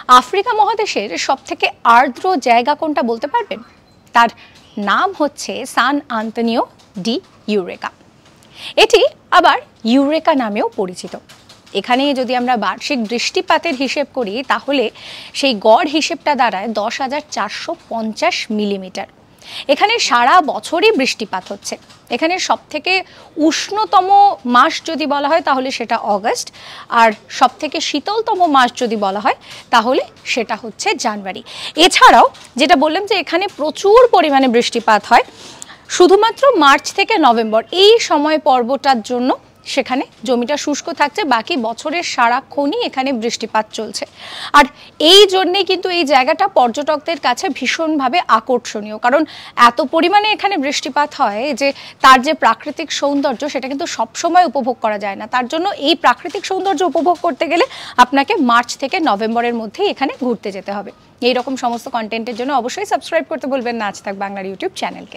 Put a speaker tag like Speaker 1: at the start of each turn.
Speaker 1: Africa মহাদেশের সবথেকে আর্দ্র জায়গা কোনটা বলতে পারবেন? তার নাম হচ্ছে সান আন্তোনিও ডি ইউরেকা। এটি আবার ইউরেকা নামেও পরিচিত। এখানে যদি আমরা বার্ষিক বৃষ্টিপাতের হিসেব করি তাহলে সেই গড় হিসেবটা দাঁড়ায় 10,450 মিলিমিটার। এখানে সারা বছরই বৃষ্টিপাত হচ্ছে। এখানে সবথেকে উষ্ণতম মাস যদি বলা হয় তাহলে সেটা অগস্ট, আর সবথেকে শীতলতম মাস যদি বলা হয় তাহলে সেটা হচ্ছে জানুয়ারি। এছাড়াও যেটা বললাম যে এখানে প্রচুর পরিমাণে বৃষ্টিপাত হয় শুধুমাত্র মার্চ থেকে নভেম্বর, এই সময় পর্বটার জন্য সেখানে জমিটা শুষ্ক থাকছে, বাকি বছরের সারাক্ষণই এখানে বৃষ্টিপাত চলছে। আর এই জন্যেই কিন্তু এই জায়গাটা পর্যটকদের কাছে ভীষণভাবে আকর্ষণীয়, কারণ এত পরিমাণে এখানে বৃষ্টিপাত হয় যে তার যে প্রাকৃতিক সৌন্দর্য সেটা কিন্তু সবসময় উপভোগ করা যায় না। তার জন্য এই প্রাকৃতিক সৌন্দর্য উপভোগ করতে গেলে আপনাকে মার্চ থেকে নভেম্বরের মধ্যেই এখানে ঘুরতে যেতে হবে। এই রকম সমস্ত কন্টেন্টের জন্য অবশ্যই সাবস্ক্রাইব করতে বলবেন না আজ তাক বাংলার ইউটিউব চ্যানেলকে।